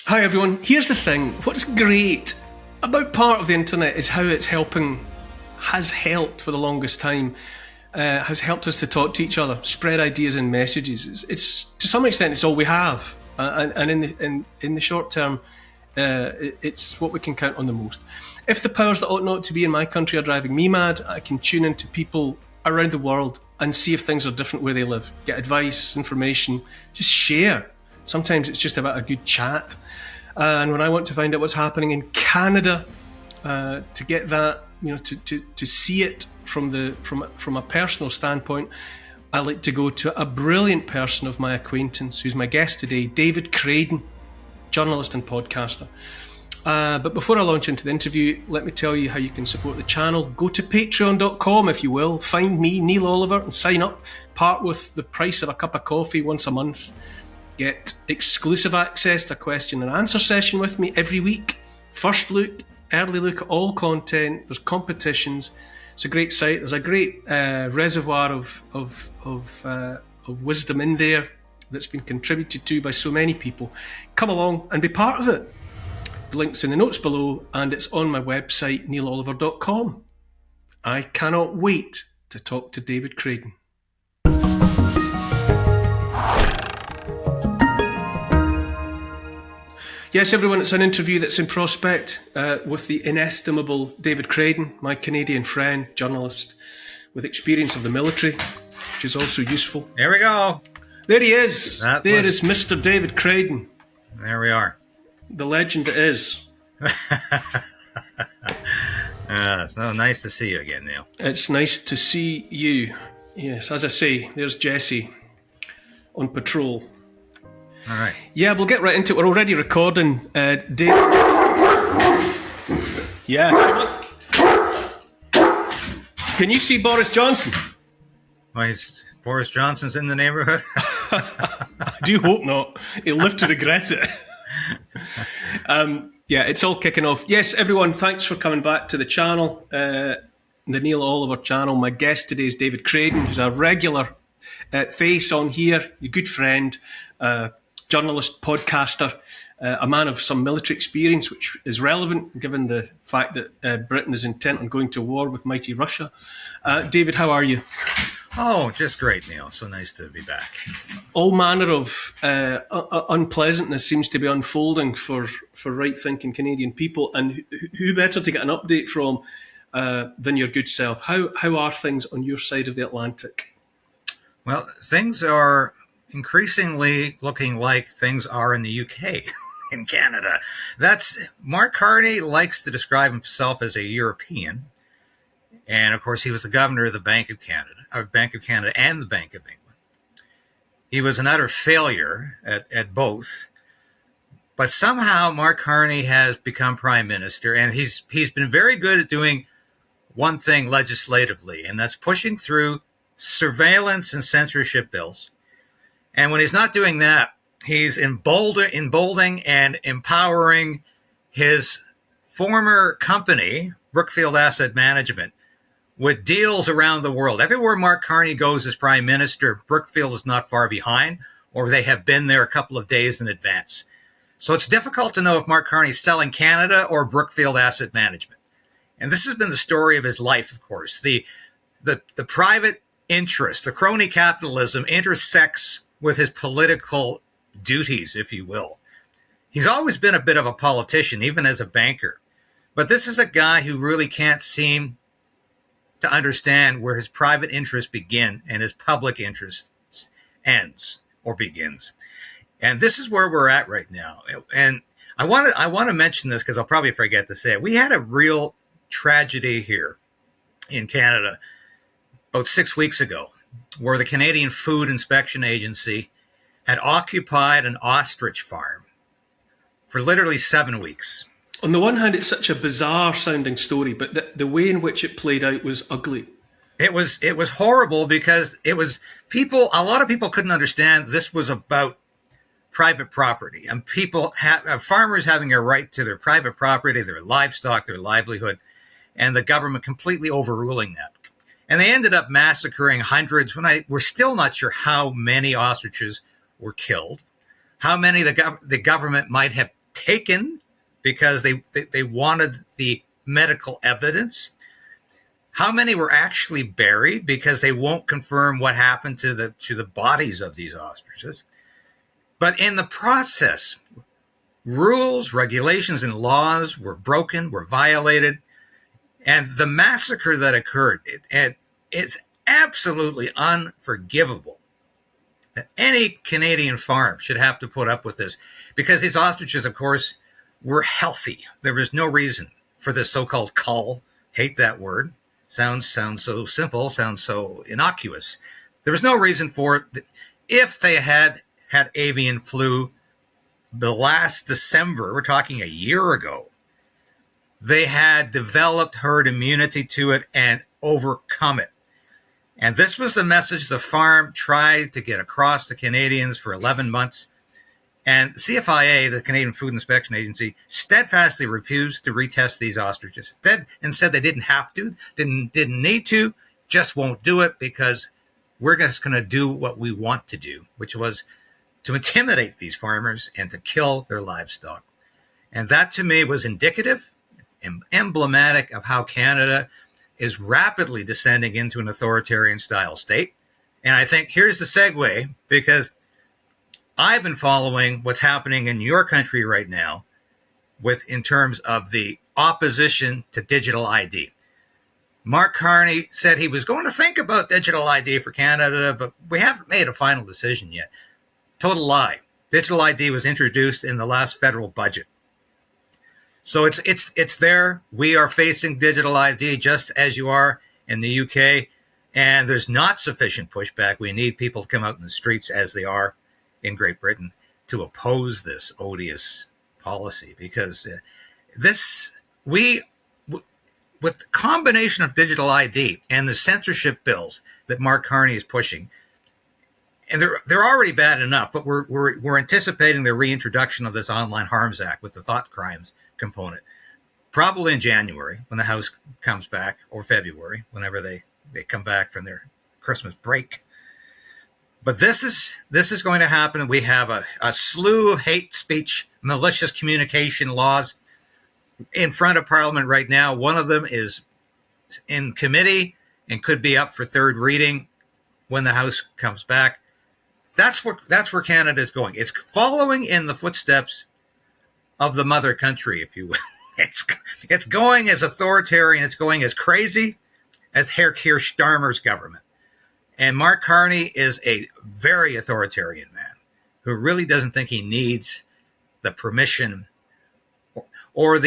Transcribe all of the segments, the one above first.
Hi everyone, here's the thing. What's great about part of the internet is how it's has helped for the longest time, has helped us to talk to each other, spread ideas and messages. It's to some extent, it's all we have. And in the short term, it's what we can count on the most. If the powers that ought not to be in my country are driving me mad, I can tune into people around the world and see if things are different where they live. Get advice, information, just share. Sometimes it's just about a good chat. And when I want to find out what's happening in Canada, to get that, to see it from a personal standpoint, I like to go to a brilliant person of my acquaintance, who's my guest today, David Craden, journalist and podcaster. But before I launch into the interview, let me tell you how you can support the channel. Go to patreon.com, if you will. Find me, Neil Oliver, and sign up. Part with the price of a cup of coffee once a month. Get exclusive access to a question and answer session with me every week. First look, early look at all content. There's competitions. It's a great site. There's a great reservoir of wisdom in there that's been contributed to by so many people. Come along and be part of it. The link's in the notes below, and it's on my website, neiloliver.com. I cannot wait to talk to David Craden. Yes, everyone, it's an interview that's in prospect with the inestimable David Craden, my Canadian friend, journalist with experience of the military, which is also useful. There we go. There he is. There is Mr. David Craden. There we are. The legend that is. It's so nice to see you again, Neil. It's nice to see you. Yes, as I say, there's Jesse on patrol. All right. Yeah, we'll get right into it. We're already recording. David. Yeah. Can you see Boris Johnson? Why, Boris Johnson's in the neighborhood? I do hope not. He'll live to regret it. Yeah, it's all kicking off. Yes, everyone, thanks for coming back to the channel, the Neil Oliver channel. My guest today is David Craden, who's a regular face on here, a good friend, journalist, podcaster, a man of some military experience, which is relevant given the fact that Britain is intent on going to war with mighty Russia. David, how are you? Oh, just great, Neil. So nice to be back. All manner of unpleasantness seems to be unfolding for right-thinking Canadian people, and who better to get an update from than your good self? How are things on your side of the Atlantic? Well, things are increasingly looking like things are in the UK, in Canada. Mark Carney likes to describe himself as a European. And of course, he was the governor of the Bank of Canada and the Bank of England. He was an utter failure at both. But somehow Mark Carney has become prime minister, and he's been very good at doing one thing legislatively, and that's pushing through surveillance and censorship bills. And when he's not doing that, he's emboldening and empowering his former company, Brookfield Asset Management, with deals around the world. Everywhere Mark Carney goes as prime minister, Brookfield is not far behind, or they have been there a couple of days in advance. So it's difficult to know if Mark Carney's selling Canada or Brookfield Asset Management. And this has been the story of his life, of course. The private interest, the crony capitalism, intersects with his political duties, if you will. He's always been a bit of a politician, even as a banker. But this is a guy who really can't seem to understand where his private interests begin and his public interest ends or begins. And this is where we're at right now. And I want to mention this because I'll probably forget to say it. We had a real tragedy here in Canada about 6 weeks ago, where the Canadian Food Inspection Agency had occupied an ostrich farm for literally 7 weeks. On the one hand, it's such a bizarre sounding story, but the way in which it played out was ugly. It was horrible because a lot of people couldn't understand this was about private property and farmers having a right to their private property, their livestock, their livelihood, and the government completely overruling that. And they ended up massacring hundreds. We're still not sure how many ostriches were killed, how many the government might have taken because they wanted the medical evidence? How many were actually buried because they won't confirm what happened to the bodies of these ostriches? But in the process, rules, regulations, and laws were broken, were violated, and the massacre that occurred, it's absolutely unforgivable that any Canadian farm should have to put up with this, because these ostriches, of course, were healthy. There was no reason for this so-called cull. Hate that word. Sounds so simple, sounds so innocuous. There was no reason for it. If they had avian flu the last December, we're talking a year ago, they had developed herd immunity to it and overcome it. And this was the message the farm tried to get across to Canadians for 11 months. And CFIA, the Canadian Food Inspection Agency, steadfastly refused to retest these ostriches and said they didn't have to, didn't need to, just won't do it because we're just going to do what we want to do, which was to intimidate these farmers and to kill their livestock. And that, to me, was indicative and emblematic of how Canada is rapidly descending into an authoritarian style state. And I think here's the segue, because I've been following what's happening in your country right now in terms of the opposition to digital ID. Mark Carney said he was going to think about digital ID for Canada, but we haven't made a final decision yet. Total lie. Digital ID was introduced in the last federal budget. So it's there. We are facing digital ID just as you are in the UK, and there's not sufficient pushback. We need people to come out in the streets as they are in Great Britain to oppose this odious policy, because with the combination of digital ID and the censorship bills that Mark Carney is pushing, and they're already bad enough, but we're anticipating the reintroduction of this Online Harms Act with the thought crimes component, probably in January when the House comes back, or February, whenever they come back from their Christmas break. But this is going to happen. We have a slew of hate speech, malicious communication laws in front of Parliament right now. One of them is in committee and could be up for third reading when the House comes back. That's where Canada is going. It's following in the footsteps of the mother country, if you will. It's going as authoritarian. It's going as crazy as Herr Keir Starmer's government. And Mark Carney is a very authoritarian man who really doesn't think he needs the permission or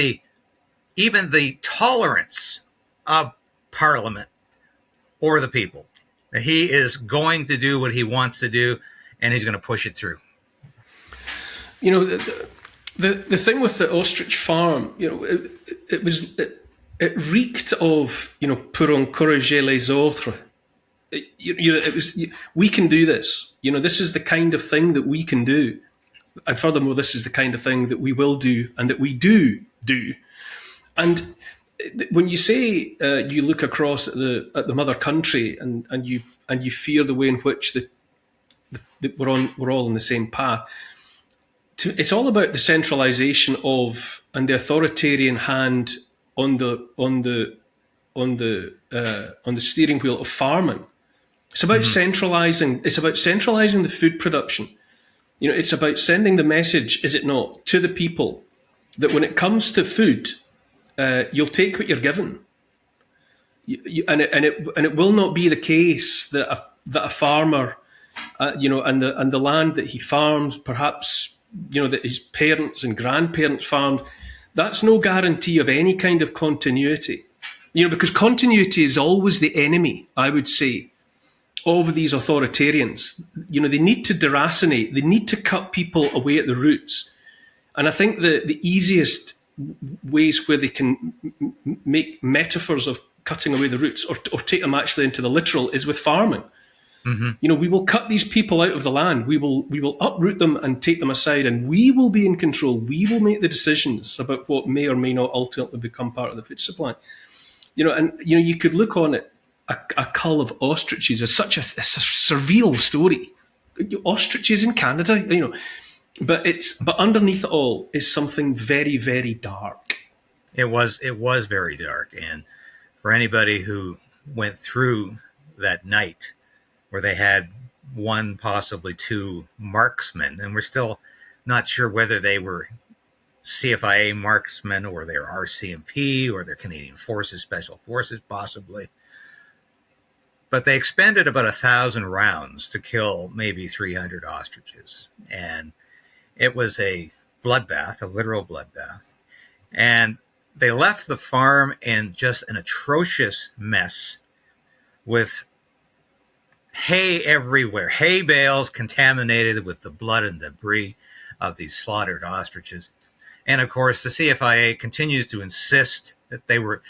even the tolerance of Parliament or the people. He is going to do what he wants to do, and he's going to push it through. You know, the thing with the ostrich farm, you know, it reeked of, you know, pour encourager les autres. It was, we can do this. You know, this is the kind of thing that we can do. And furthermore, this is the kind of thing that we will do and that we do. And when you say you look across at the mother country and you fear the way in which we're all on the same path, it's all about the centralisation of and the authoritarian hand on the steering wheel of farming. It's about centralising. It's about centralising the food production. You know, it's about sending the message, is it not, to the people that when it comes to food, you'll take what you're given, and it will not be the case that a farmer, you know, and the land that he farms, perhaps, you know, that his parents and grandparents farmed, that's no guarantee of any kind of continuity. You know, because continuity is always the enemy, I would say, of these authoritarians. You know, they need to deracinate, they need to cut people away at the roots. And I think the easiest ways where they can make metaphors of cutting away the roots or take them actually into the literal is with farming. Mm-hmm. You know, we will cut these people out of the land. We will uproot them and take them aside, and we will be in control. We will make the decisions about what may or may not ultimately become part of the food supply. You know, and you know, you could look on it. A cull of ostriches is such a surreal story. Ostriches in Canada, you know, But underneath it all is something very, very dark. It was very dark, and for anybody who went through that night where they had one, possibly two marksmen, and we're still not sure whether they were CFIA marksmen or they're RCMP or they're Canadian Forces, Special Forces, possibly. But they expended about 1,000 rounds to kill maybe 300 ostriches. And it was a bloodbath, a literal bloodbath. And they left the farm in just an atrocious mess with hay everywhere, hay bales contaminated with the blood and debris of these slaughtered ostriches. And of course, the CFIA continues to insist that they were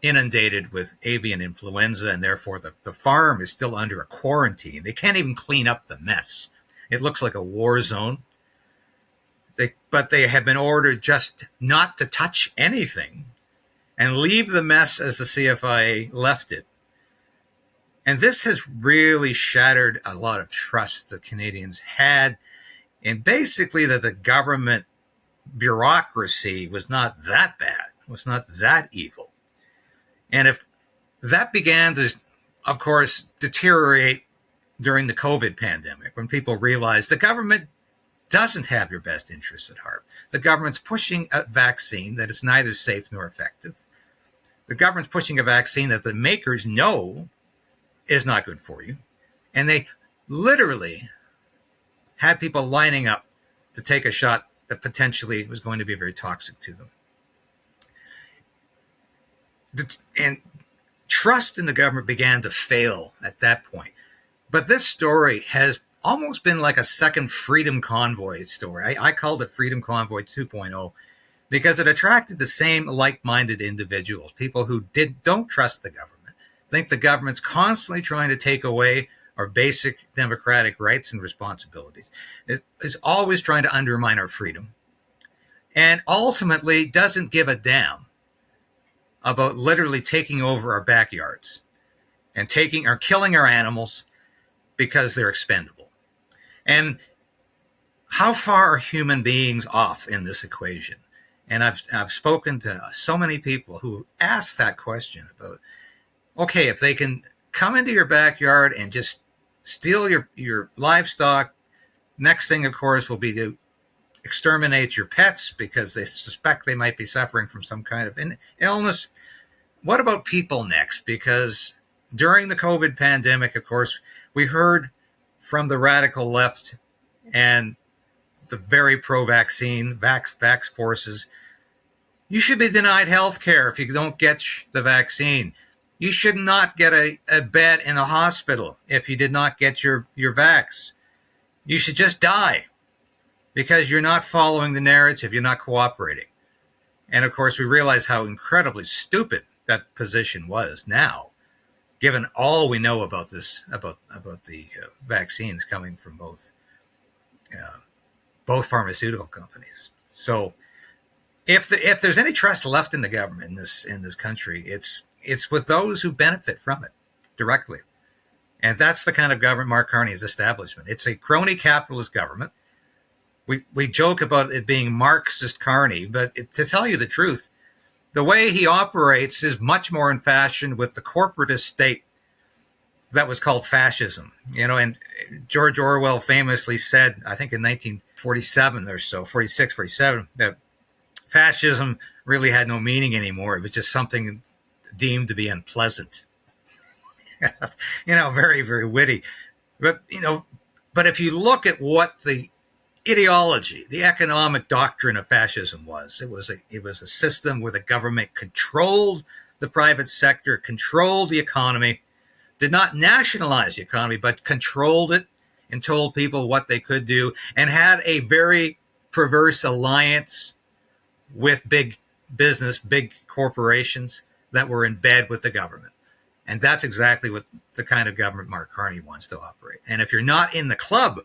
inundated with avian influenza, and therefore the farm is still under a quarantine. They can't even clean up the mess. It looks like a war zone. But they have been ordered just not to touch anything and leave the mess as the CFIA left it. And this has really shattered a lot of trust the Canadians had in basically that the government bureaucracy was not that bad, was not that evil. And if that began to, of course, deteriorate during the COVID pandemic, when people realized the government doesn't have your best interests at heart. The government's pushing a vaccine that is neither safe nor effective. The government's pushing a vaccine that the makers know is not good for you. And they literally had people lining up to take a shot that potentially was going to be very toxic to them. And trust in the government began to fail at that point. But this story has almost been like a second Freedom Convoy story. I called it Freedom Convoy 2.0 because it attracted the same like-minded individuals, people who don't trust the government, think the government's constantly trying to take away our basic democratic rights and responsibilities. It is always trying to undermine our freedom and ultimately doesn't give a damn about literally taking over our backyards and killing our animals because they're expendable. And how far are human beings off in this equation? And I've spoken to so many people who ask that question about, okay, if they can come into your backyard and just steal your livestock, next thing, of course, will be to exterminate your pets because they suspect they might be suffering from some kind of illness. What about people next? Because during the COVID pandemic, of course, we heard from the radical left and the very pro-vaccine, vax forces, you should be denied health care if you don't get the vaccine. You should not get a bed in a hospital if you did not get your vax. You should just die because you're not following the narrative, you're not cooperating. And of course, we realize how incredibly stupid that position was now, given all we know about this, about the vaccines coming from both pharmaceutical companies. So, if there's any trust left in the government in this country, it's with those who benefit from it directly, and that's the kind of government Mark Carney's establishment. It's a crony capitalist government. We joke about it being Marxist Carney, but to tell you the truth, the way he operates is much more in fashion with the corporatist state that was called fascism. And George Orwell famously said, I think in 1947 or so, 46, 47, that fascism really had no meaning anymore. It was just something deemed to be unpleasant. Very, very witty. But if you look at what the ideology, the economic doctrine of fascism was, it was a system where the government controlled the private sector, controlled the economy, did not nationalize the economy, but controlled it and told people what they could do, and had a very perverse alliance with big business, big corporations that were in bed with the government. And that's exactly what the kind of government Mark Carney wants to operate. And if you're not in the club,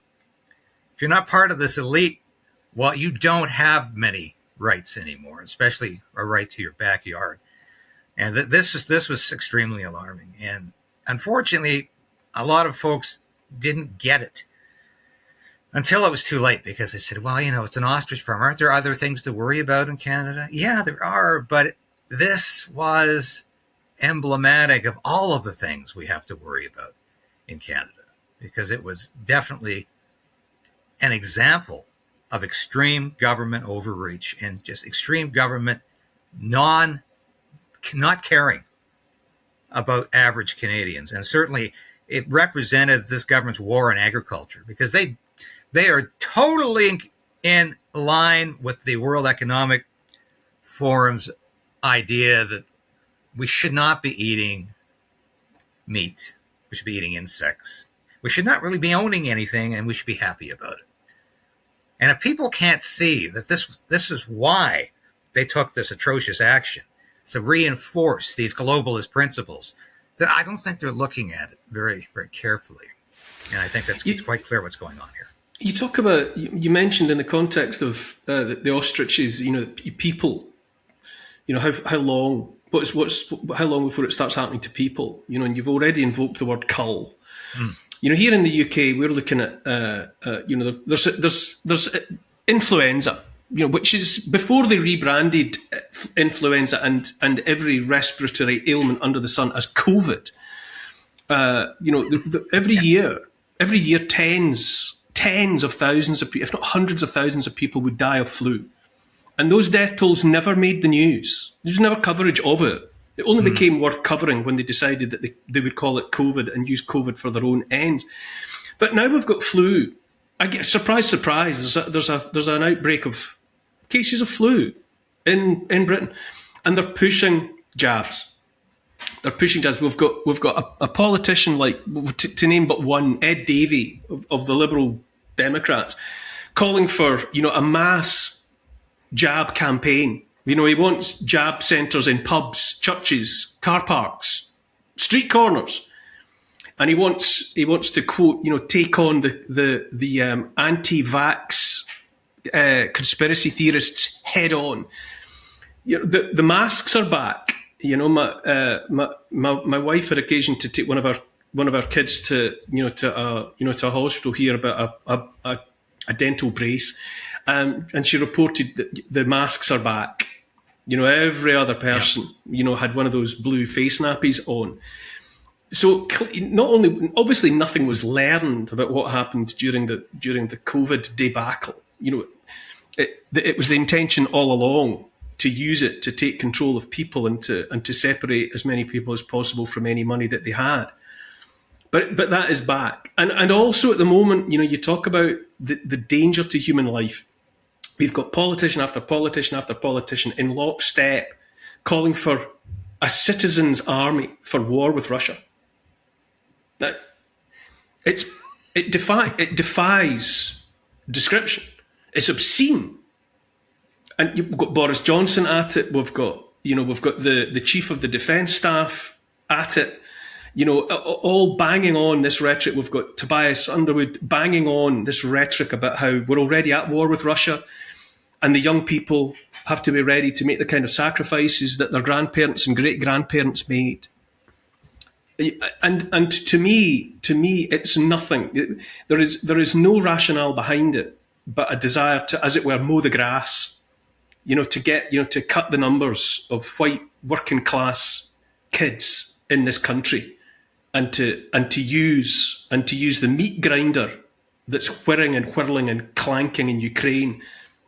if you're not part of this elite, well, you don't have many rights anymore, especially a right to your backyard. And this was extremely alarming. And unfortunately, a lot of folks didn't get it. Until it was too late, because they said, well, it's an ostrich farm. Aren't there other things to worry about in Canada? Yeah, there are, but this was emblematic of all of the things we have to worry about in Canada, because it was definitely an example of extreme government overreach and just extreme government not caring about average Canadians. And certainly it represented this government's war on agriculture, because they are totally in line with the World Economic Forum's idea that we should not be eating meat. We should be eating insects. We should not really be owning anything, and we should be happy about it. And if people can't see that this is why they took this atrocious action, to reinforce these globalist principles, then I don't think they're looking at it very, very carefully. And I think it's quite clear what's going on here. You talk about, you mentioned in the context of the ostriches, people, how long, how long before it starts happening to people, and you've already invoked the word cull. Here in the UK, we're looking at, there's influenza, which is before they rebranded influenza and every respiratory ailment under the sun as COVID. Every year, tens of thousands of people, if not hundreds of thousands of people, would die of flu. And those death tolls never made the news. There was never coverage of it. It only became worth covering when they decided that they would call it COVID and use COVID for their own ends. But now we've got flu. I get surprise. There's an outbreak of cases of flu in Britain, and they're pushing jabs. We've got a politician like, to name but one, Ed Davey of the Liberal Democrats, calling for a mass jab campaign. He wants jab centres in pubs, churches, car parks, street corners, and he wants to quote take on the anti-vax conspiracy theorists head on. The masks are back. My wife had occasion to take one of our kids to a hospital here about a dental brace, and she reported that the masks are back. Every other person had one of those blue face nappies on. So not only, obviously, nothing was learned about what happened during the COVID debacle. It was the intention all along to use it to take control of people and to separate as many people as possible from any money that they had. But that is back. And also at the moment, you talk about the danger to human life. We've got politician after politician after politician in lockstep calling for a citizens' army for war with Russia. It defies description. It's obscene. And we've got Boris Johnson at it. We've got the chief of the defence staff at it. All banging on this rhetoric. We've got Tobias Underwood banging on this rhetoric about how we're already at war with Russia, and the young people have to be ready to make the kind of sacrifices that their grandparents and great-grandparents made. And to me, it's nothing. There is no rationale behind it, but a desire to, as it were, mow the grass. To cut the numbers of white working class kids in this country, and to use the meat grinder that's whirring and whirling and clanking in Ukraine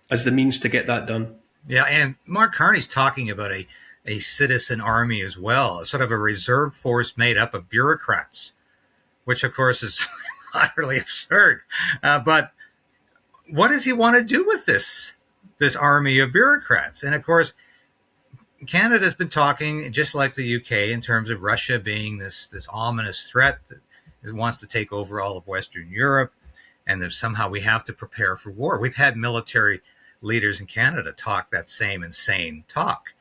as the means to get that done. Yeah, and Mark Carney's talking about a citizen army as well, sort of a reserve force made up of bureaucrats, which of course is utterly absurd. But what does he want to do with this army of bureaucrats? And of course, Canada's been talking, just like the UK, in terms of Russia being this ominous threat that wants to take over all of Western Europe, and that somehow we have to prepare for war. We've had military leaders in Canada talk that same insane talk,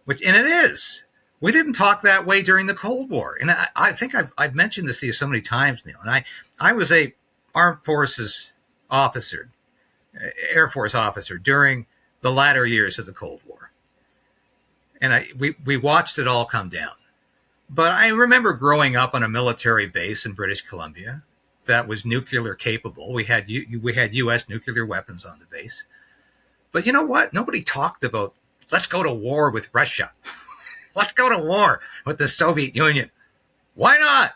and it is. We didn't talk that way during the Cold War. And I think I've mentioned this to you so many times, Neil. And I was a armed forces officer, Air Force officer during the latter years of the Cold War. And we watched it all come down. But I remember growing up on a military base in British Columbia, that was nuclear capable. We had U.S. nuclear weapons on the base. But you know what? Nobody talked about, let's go to war with Russia. Let's go to war with the Soviet Union. Why not?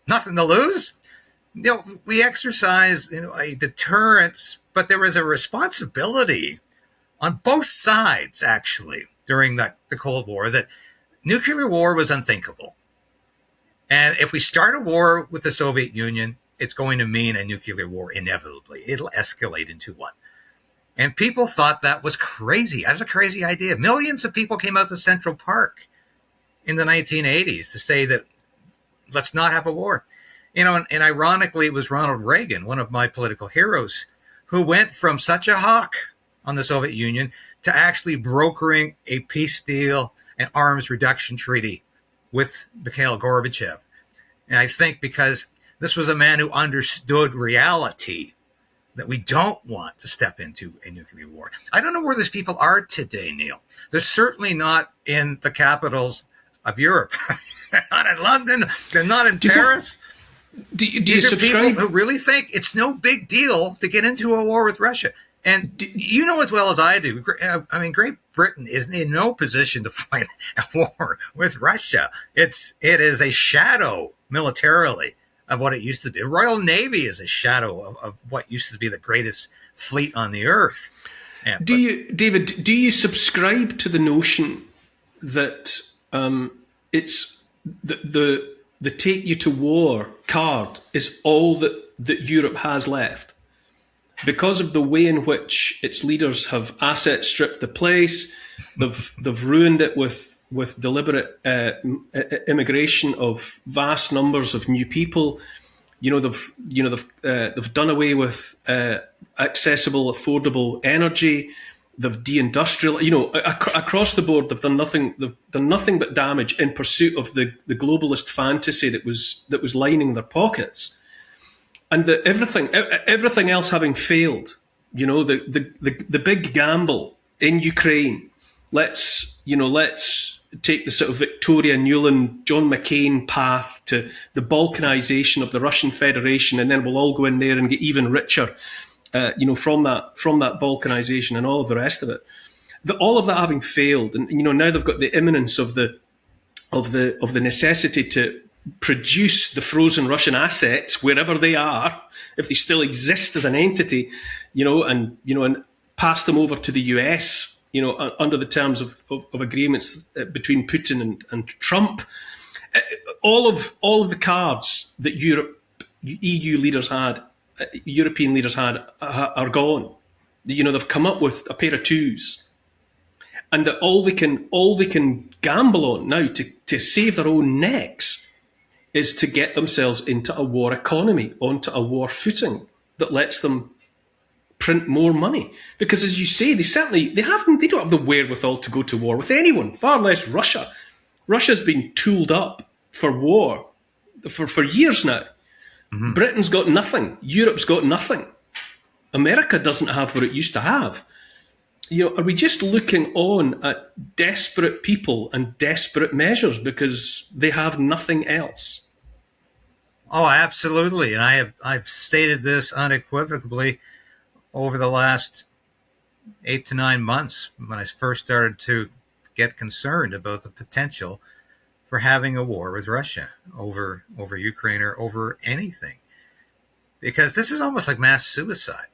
Nothing to lose. We exercise a deterrence, but there was a responsibility on both sides, actually, during the Cold War, that nuclear war was unthinkable. And if we start a war with the Soviet Union, it's going to mean a nuclear war inevitably. It'll escalate into one. And people thought that was crazy. That was a crazy idea. Millions of people came out to Central Park in the 1980s to say that let's not have a war. And ironically, it was Ronald Reagan, one of my political heroes, who went from such a hawk on the Soviet Union to actually brokering a peace deal and arms reduction treaty with Mikhail Gorbachev. And I think because this was a man who understood reality, that we don't want to step into a nuclear war. I don't know where these people are today, Neil. They're certainly not in the capitals of Europe. They're not in London. They're not in Paris. These are people who really think it's no big deal to get into a war with Russia. And you know as well as I do, I mean, Great Britain is in no position to fight a war with Russia. It is a shadow militarily of what it used to be. The Royal Navy is a shadow of what used to be the greatest fleet on the earth. Yeah, David, do you subscribe to the notion that it's the take you to war card is all that Europe has left? Because of the way in which its leaders have asset stripped the place, they've ruined it with deliberate immigration of vast numbers of new people. They've done away with accessible, affordable energy. They've deindustrialized. Across the board, they've done nothing. They've done nothing but damage in pursuit of the globalist fantasy that was lining their pockets. And everything else having failed, the big gamble in Ukraine. Let's take the sort of Victoria Nuland, John McCain path to the balkanization of the Russian Federation, and then we'll all go in there and get even richer, from that balkanization and all of the rest of it. All of that having failed, and now they've got the imminence of the necessity to produce the frozen Russian assets wherever they are, if they still exist as an entity, and pass them over to the US, under the terms of agreements between Putin and Trump. All of the cards that EU leaders had, European leaders had, are gone. They've come up with a pair of twos, and that all they can gamble on now to save their own necks is to get themselves into a war economy, onto a war footing that lets them print more money. Because as you say, they don't have the wherewithal to go to war with anyone, far less Russia. Russia's been tooled up for war for years now. Mm-hmm. Britain's got nothing. Europe's got nothing. America doesn't have what it used to have. Are we just looking on at desperate people and desperate measures because they have nothing else? Oh, absolutely. And I've stated this unequivocally over the last 8 to 9 months when I first started to get concerned about the potential for having a war with Russia over Ukraine or over anything. Because this is almost like mass suicide.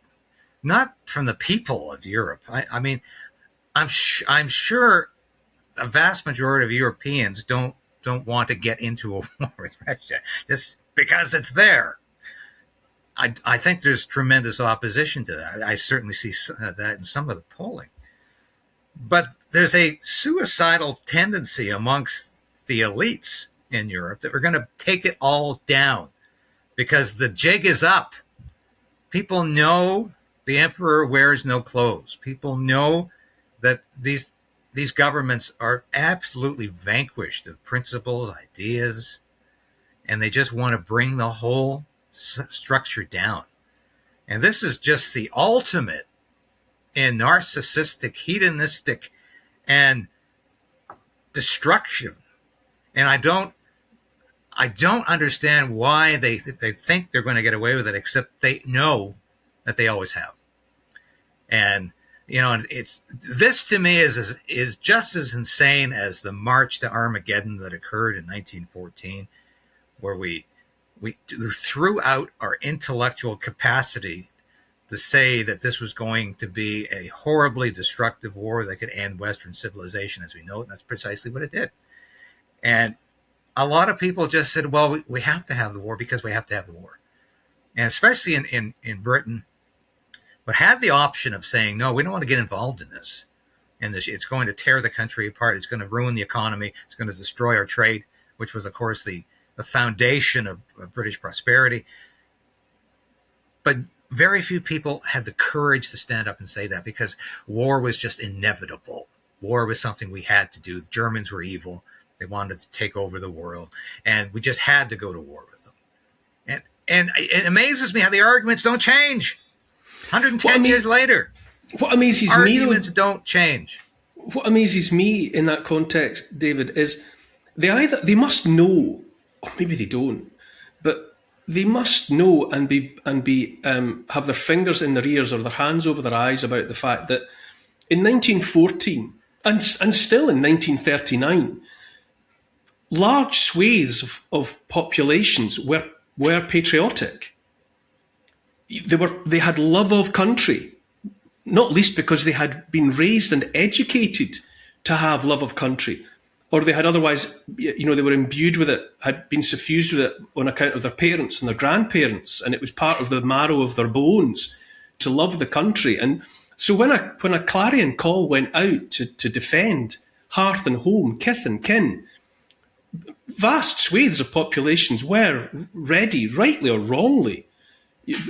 Not from the people of Europe. I mean, I'm sure a vast majority of Europeans don't want to get into a war with Russia just because it's there. I think there's tremendous opposition to that. I certainly see that in some of the polling. But there's a suicidal tendency amongst the elites in Europe that we're going to take it all down because the jig is up. People know the emperor wears no clothes. People know that these governments are absolutely vanquished of principles, ideas, and they just want to bring the whole structure down. And this is just the ultimate in narcissistic, hedonistic, and destruction. And I don't understand why they think they're going to get away with it, except they know that they always have. And it's this to me is just as insane as the march to Armageddon that occurred in 1914, where we threw out our intellectual capacity to say that this was going to be a horribly destructive war that could end Western civilization as we know it. And that's precisely what it did. And a lot of people just said, well, we have to have the war because we have to have the war. And especially in Britain, but had the option of saying, no, we don't want to get involved in this. And it's going to tear the country apart. It's going to ruin the economy. It's going to destroy our trade, which was, of course, the foundation of British prosperity. But very few people had the courage to stand up and say that, because war was just inevitable. War was something we had to do. The Germans were evil. They wanted to take over the world, and we just had to go to war with them. And it amazes me how the arguments don't change. 110 years later, what amazes arguments don't change. What amazes me in that context, David, is they must know, or maybe they don't, but they must know and have their fingers in their ears or their hands over their eyes about the fact that in 1914 and still in 1939, large swathes of populations were patriotic. They had love of country, not least because they had been raised and educated to have love of country, or they had otherwise, they were imbued with it, had been suffused with it on account of their parents and their grandparents, and it was part of the marrow of their bones to love the country. And so when a clarion call went out to defend hearth and home, kith and kin, vast swathes of populations were ready, rightly or wrongly,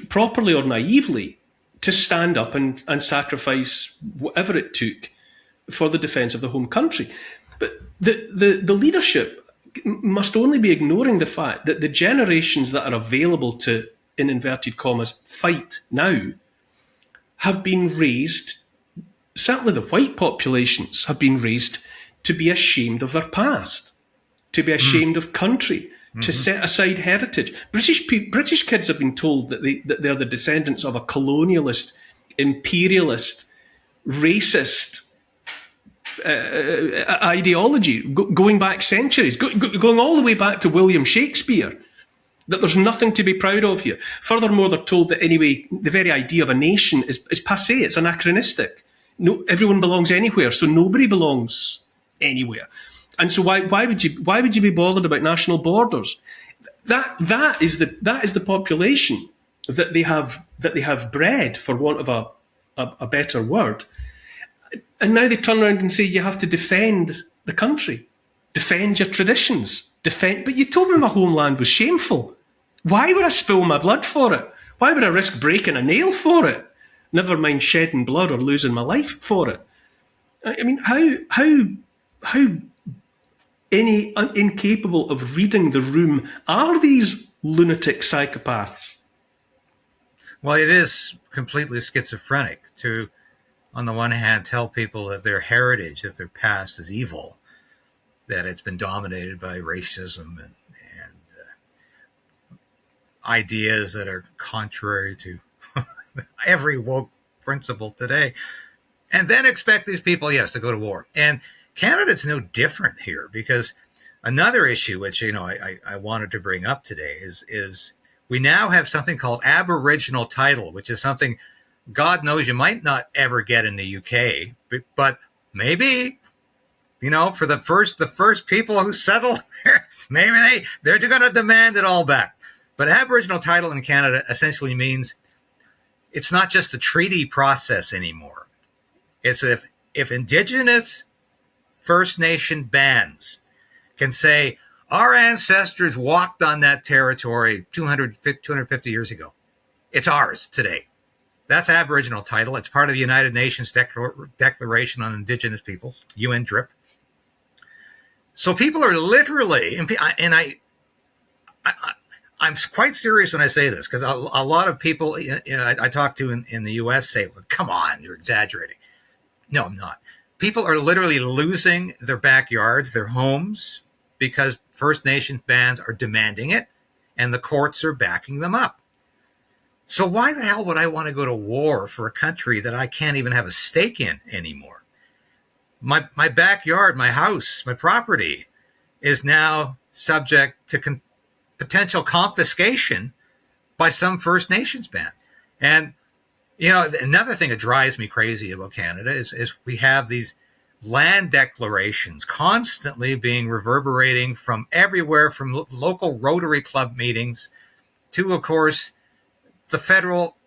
properly or naively, to stand up and sacrifice whatever it took for the defence of the home country. But the leadership must only be ignoring the fact that the generations that are available to, in inverted commas, fight now have been raised, certainly the white populations have been raised to be ashamed of their past, to be ashamed of country, to set aside heritage. British kids have been told that they're the descendants of a colonialist, imperialist, racist ideology going back centuries, going all the way back to William Shakespeare, that there's nothing to be proud of here. Furthermore, they're told that anyway, the very idea of a nation is passé, it's anachronistic. No, everyone belongs anywhere, so nobody belongs anywhere. And so why would you be bothered about national borders? That is the population that they have bred, for want of a better word. And now they turn around and say you have to defend the country, defend your traditions, But you told me my homeland was shameful. Why would I spill my blood for it? Why would I risk breaking a nail for it? Never mind shedding blood or losing my life for it. I mean, how incapable of reading the room are these lunatic psychopaths? Well, it is completely schizophrenic to, on the one hand, tell people that their heritage, that their past is evil, that it's been dominated by racism and ideas that are contrary to every woke principle today, and then expect these people, yes, to go to war. And Canada's no different here, because another issue which I wanted to bring up today is we now have something called Aboriginal title, which is something God knows you might not ever get in the UK, but maybe, for the first people who settled there, maybe they're going to demand it all back. But Aboriginal title in Canada essentially means it's not just a treaty process anymore. It's if Indigenous First Nation bands can say, our ancestors walked on that territory 250 years ago. It's ours today. That's Aboriginal title. It's part of the United Nations Declaration on Indigenous Peoples, UN DRIP. So people are literally, and I'm quite serious when I say this, because a lot of people I talk to in the U.S. say, well, come on, you're exaggerating. No, I'm not. People are literally losing their backyards, their homes, because First Nations bands are demanding it, and the courts are backing them up. So why the hell would I want to go to war for a country that I can't even have a stake in anymore? My backyard, my house, my property is now subject to potential confiscation by some First Nations band. And, another thing that drives me crazy about Canada is we have these land declarations constantly being reverberating from everywhere, from local Rotary Club meetings to, of course, the federal.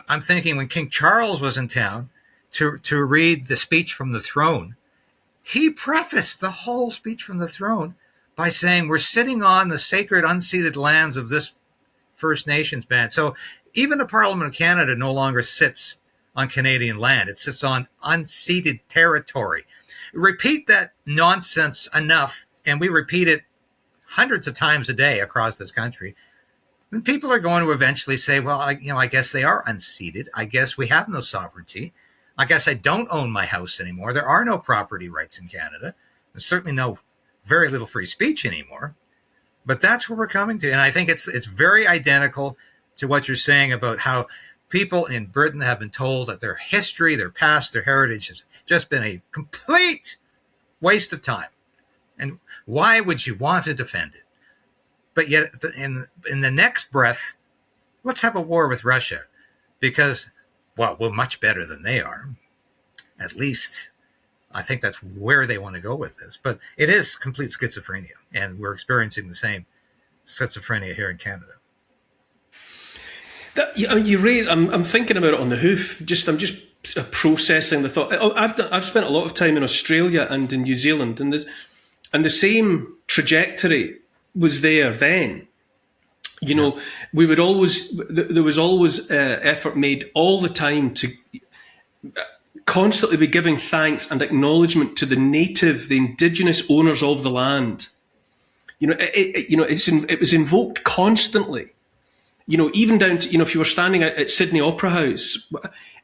I'm thinking when King Charles was in town to read the speech from the throne, he prefaced the whole speech from the throne by saying, we're sitting on the sacred unceded lands of this First Nations band. So even the Parliament of Canada no longer sits on Canadian land. It sits on unceded territory. Repeat that nonsense enough, and we repeat it hundreds of times a day across this country, and people are going to eventually say, well, I guess they are unceded. I guess we have no sovereignty. I guess I don't own my house anymore. There are no property rights in Canada. There's certainly very little free speech anymore. But that's where we're coming to. And I think it's very identical to what you're saying about how people in Britain have been told that their history, their past, their heritage has just been a complete waste of time. And why would you want to defend it? But yet, in the next breath, let's have a war with Russia because, well, we're much better than they are. At least, I think that's where they want to go with this. But it is complete schizophrenia, and we're experiencing the same schizophrenia here in Canada. You raise. I'm thinking about it on the hoof. I'm just processing the thought. I've spent a lot of time in Australia and in New Zealand, and the same trajectory was there then. We would always, there was always effort made all the time to constantly be giving thanks and acknowledgement to the indigenous owners of the land. It was invoked constantly. Even down to, if you were standing at Sydney Opera House,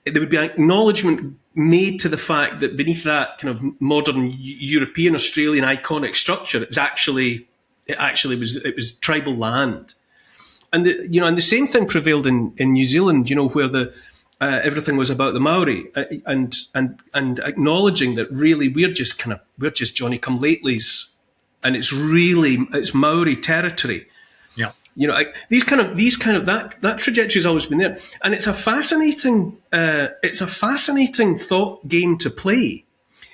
there would be an acknowledgement made to the fact that beneath that kind of modern European Australian iconic structure, it was tribal land. And the same thing prevailed in New Zealand, where everything was about the Maori, and acknowledging that really we're just Johnny come latelys, and it's Maori territory. Yeah. That trajectory has always been there, and it's a fascinating thought game to play,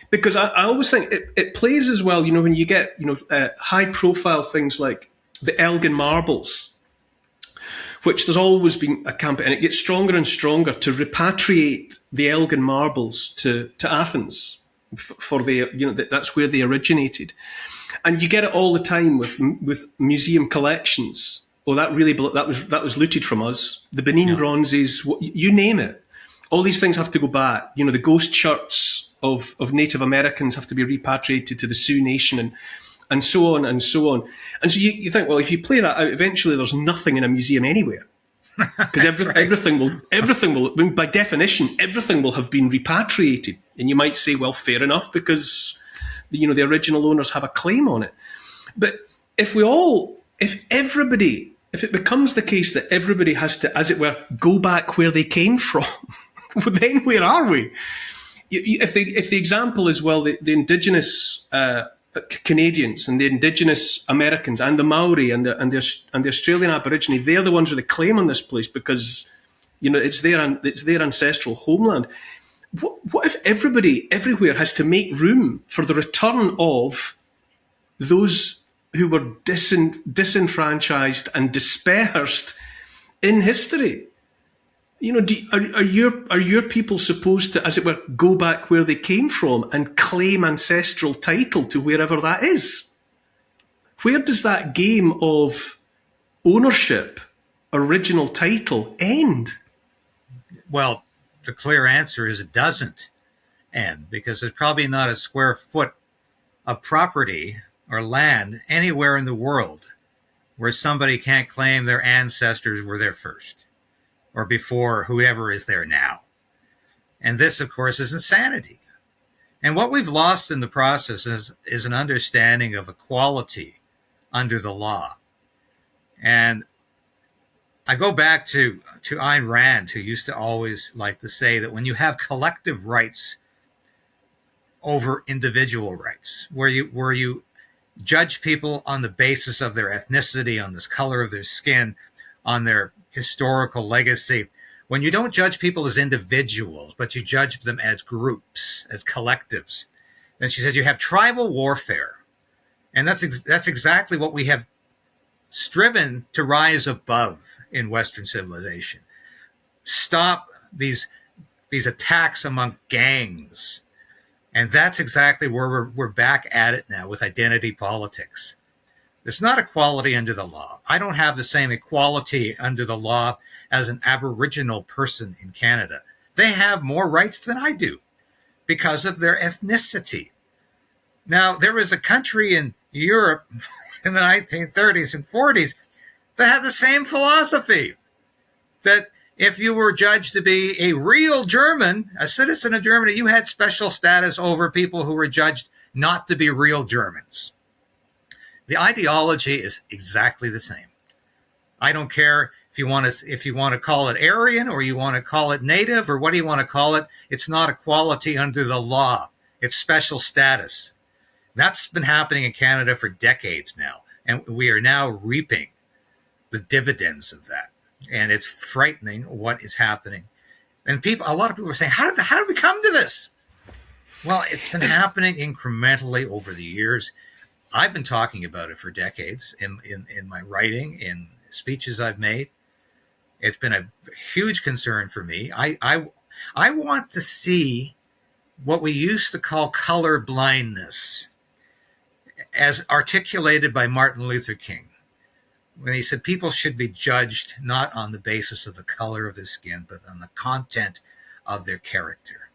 because I always think it plays as well. When you get high profile things like the Elgin Marbles, which there's always been a campaign, and it gets stronger and stronger to repatriate the Elgin Marbles to Athens for that's where they originated, and you get it all the time with museum collections. Oh, that was looted from us. The Benin bronzes, you name it. All these things have to go back. The ghost shirts of Native Americans have to be repatriated to the Sioux Nation, and so on and so on. And so you think, well, if you play that out, eventually there's nothing in a museum anywhere, because everything will, by definition, everything will have been repatriated. And you might say, well, fair enough, because the original owners have a claim on it. But if it becomes the case that everybody has to, as it were, go back where they came from, then where are we? If the example is, well, the indigenous Canadians and the indigenous Americans and the Maori and the Australian Aborigine, they're the ones with a claim on this place because it's their ancestral homeland. What if everybody everywhere has to make room for the return of those who were disenfranchised and dispersed in history? Are your people supposed to, as it were, go back where they came from and claim ancestral title to wherever that is? Where does that game of ownership, original title, end? Well, the clear answer is it doesn't end, because there's probably not a square foot of property or land anywhere in the world where somebody can't claim their ancestors were there first or before whoever is there now. And this, of course, is insanity. And what we've lost in the process is an understanding of equality under the law. And I go back to Ayn Rand, who used to always like to say that when you have collective rights over individual rights, where you judge people on the basis of their ethnicity, on the color of their skin, on their historical legacy, when you don't judge people as individuals, but you judge them as groups, as collectives, then she says you have tribal warfare. And that's exactly what we have striven to rise above in Western civilization. Stop these attacks among gangs. And that's exactly where we're back at it now with identity politics. It's not equality under the law. I don't have the same equality under the law as an Aboriginal person in Canada. They have more rights than I do because of their ethnicity. Now, there was a country in Europe in the 1930s and 40s that had the same philosophy, that if you were judged to be a real German, a citizen of Germany, you had special status over people who were judged not to be real Germans. The ideology is exactly the same. I don't care if you want to call it Aryan or you want to call it Native or what do you want to call it. It's not equality under the law. It's special status. That's been happening in Canada for decades now, and we are now reaping the dividends of that. And it's frightening what is happening. And a lot of people are saying, how did we come to this? Well, it's been happening incrementally over the years. I've been talking about it for decades in my writing, in speeches I've made. It's been a huge concern for me. I want to see what we used to call color blindness as articulated by Martin Luther King, when he said people should be judged not on the basis of the color of their skin, but on the content of their character.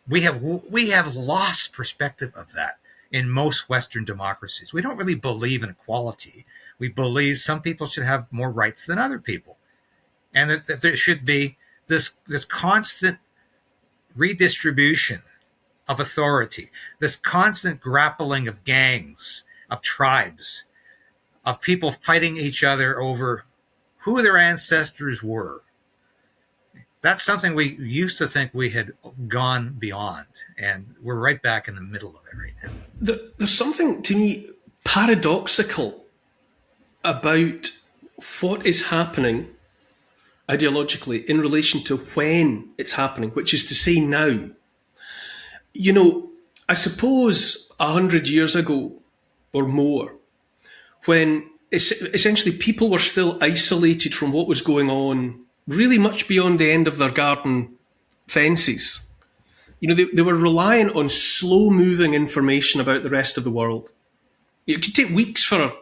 We have lost perspective of that in most Western democracies. We don't really believe in equality. We believe some people should have more rights than other people, and that there should be this constant redistribution of authority, this constant grappling of gangs, of tribes, of people fighting each other over who their ancestors were. That's something we used to think we had gone beyond, and we're right back in the middle of it right now. There's something, to me, paradoxical about what is happening ideologically in relation to when it's happening, which is to say now. You know, I suppose 100 years ago or more, when essentially people were still isolated from what was going on really much beyond the end of their garden fences. You know, they were reliant on slow-moving information about the rest of the world. It could take weeks for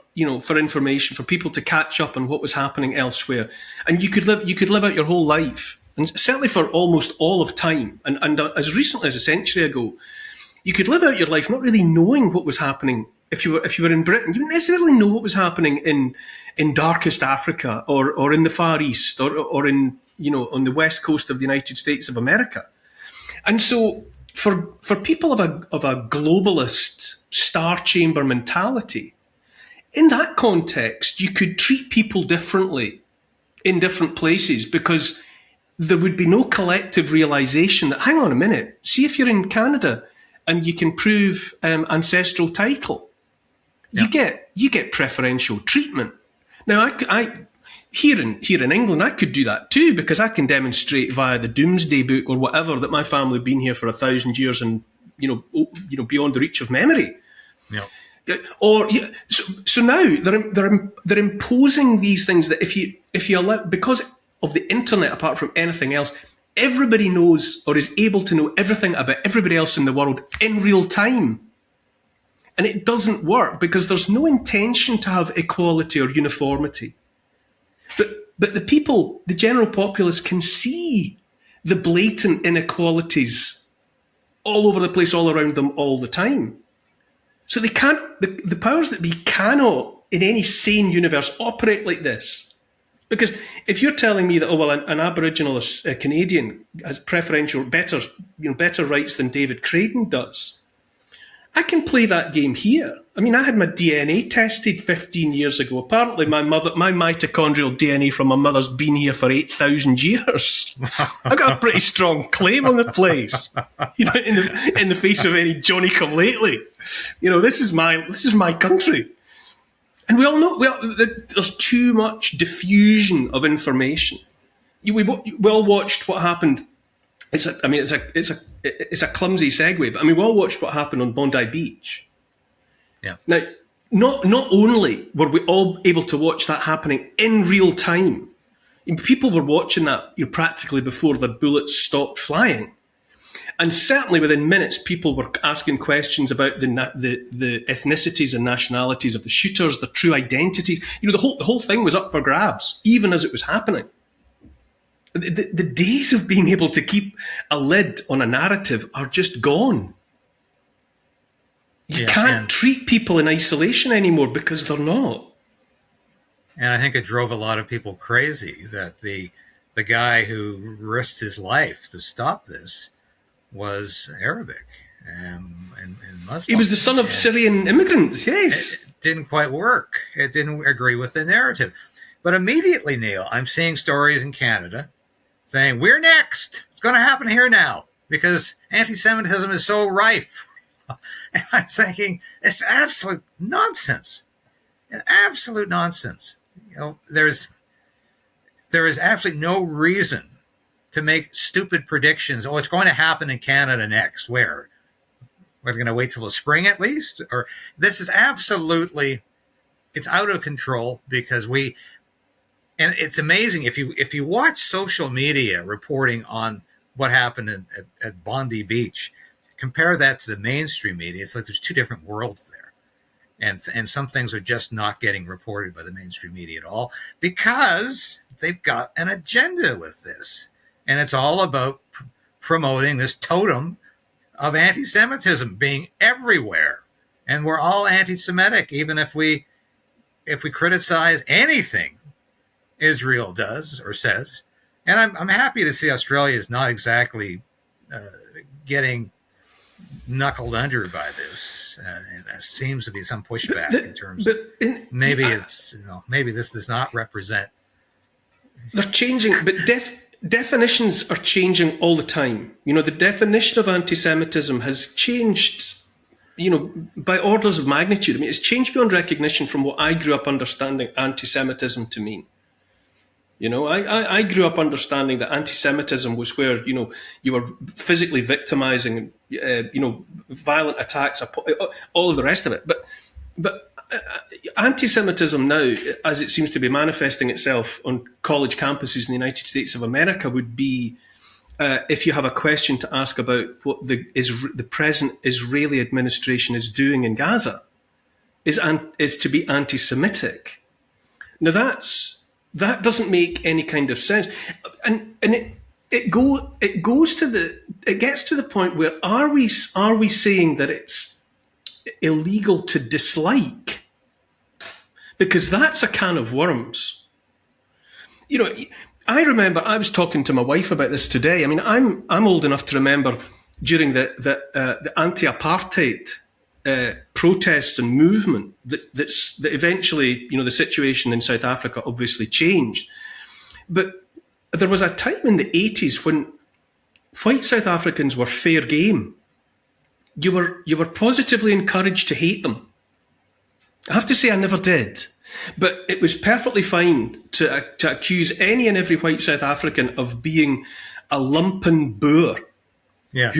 information, for people to catch up on what was happening elsewhere. And you could live out your whole life, and certainly for almost all of time, and as recently as a century ago, you could live out your life not really knowing what was happening. If you were in Britain, you didn't necessarily know what was happening in darkest Africa or in the Far East or in, on the west coast of the United States of America. And so for people of a globalist star chamber mentality, in that context, you could treat people differently in different places because there would be no collective realization that, hang on a minute, see if you're in Canada and you can prove ancestral title, yeah, you get preferential treatment. Now, I here in England, I could do that too because I can demonstrate via the Doomsday Book or whatever that my family have been here for 1,000 years and beyond the reach of memory. Yeah. So now they're imposing these things that if you allow, because of the internet, apart from anything else, everybody knows or is able to know everything about everybody else in the world in real time. And it doesn't work because there's no intention to have equality or uniformity. But the people, the general populace, can see the blatant inequalities all over the place, all around them, all the time. So they can't, the powers that be cannot, in any sane universe, operate like this. Because if you're telling me that, oh well, an Aboriginal Canadian has preferential, better rights than David Creighton does, I can play that game here. I mean, I had my DNA tested 15 years ago. Apparently, my mitochondrial DNA from my mother's been here for 8,000 years. I've got a pretty strong claim on the place. You know, in the face of any Johnny come lately. You know, this is my country. And we all know there's too much diffusion of information. We all watched what happened. It's a clumsy segue, but I mean, we all watched what happened on Bondi Beach. Yeah. Now, not only were we all able to watch that happening in real time, people were watching that practically before the bullets stopped flying. And certainly within minutes, people were asking questions about the ethnicities and nationalities of the shooters, their true identities. You know, the whole thing was up for grabs, even as it was happening. The days of being able to keep a lid on a narrative are just gone. You can't treat people in isolation anymore because they're not. And I think it drove a lot of people crazy that the guy who risked his life to stop this was Arabic and Muslim. He was the son of Syrian immigrants, yes. It didn't quite work. It didn't agree with the narrative. But immediately, Neil, I'm seeing stories in Canada saying, we're next. It's going to happen here now because anti-Semitism is so rife. And I'm thinking, it's absolute nonsense. Absolute nonsense. You know, there is absolutely no reason to make stupid predictions. Oh, it's going to happen in Canada next. Where? We're going to wait till the spring at least? Or this is absolutely, it's out of control because and it's amazing if you watch social media reporting on what happened at Bondi Beach, compare that to the mainstream media. It's like there's two different worlds there. And some things are just not getting reported by the mainstream media at all because they've got an agenda with this. And it's all about promoting this totem of anti-Semitism being everywhere. And we're all anti-Semitic, even if we criticize anything Israel does or says. And I'm happy to see Australia is not exactly getting knuckled under by this. There seems to be some pushback in terms of maybe this does not represent. They're changing, but definitions are changing all the time. You know, the definition of anti-Semitism has changed, you know, by orders of magnitude. I mean, it's changed beyond recognition from what I grew up understanding anti-Semitism to mean. You know, I grew up understanding that anti-Semitism was where, you know, you were physically victimizing, you know, violent attacks, all of the rest of it. But anti-Semitism now, as it seems to be manifesting itself on college campuses in the United States of America, would be if you have a question to ask about what the present Israeli administration is doing in Gaza, is to be anti-Semitic. Now that doesn't make any kind of sense, and it gets to the point where are we saying that it's illegal to dislike? Because that's a can of worms. You know, I remember I was talking to my wife about this today. I mean, I'm old enough to remember during the anti-apartheid protests and movement that eventually, you know, the situation in South Africa obviously changed. But there was a time in the 80s when white South Africans were fair game. You were positively encouraged to hate them. I have to say I never did. But it was perfectly fine to accuse any and every white South African of being a lumpen Boer. Yes,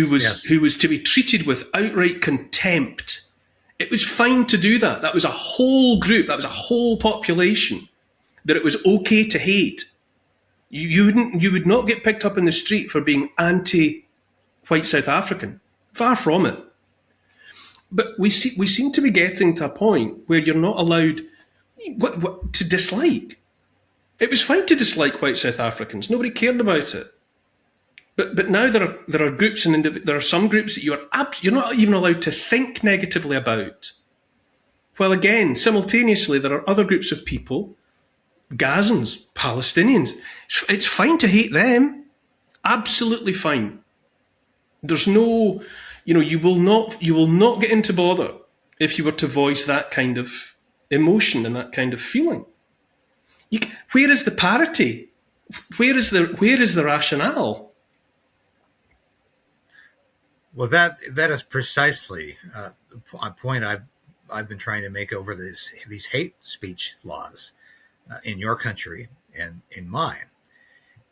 who was to be treated with outright contempt. It was fine to do that. That was a whole group, that was a whole population that it was okay to hate. You would not get picked up in the street for being anti-white South African. Far from it. But we seem to be getting to a point where you're not allowed to dislike. It was fine to dislike white South Africans. Nobody cared about it. But now there are groups and there are some groups that you're not even allowed to think negatively about. While again, simultaneously, there are other groups of people Gazans, Palestinians. It's fine to hate them. Absolutely fine. There's no, you will not get into bother if you were to voice that kind of emotion and that kind of feeling. Where is the parity? Where is the rationale? Well, that is precisely a point I've been trying to make over these hate speech laws in your country and in mine.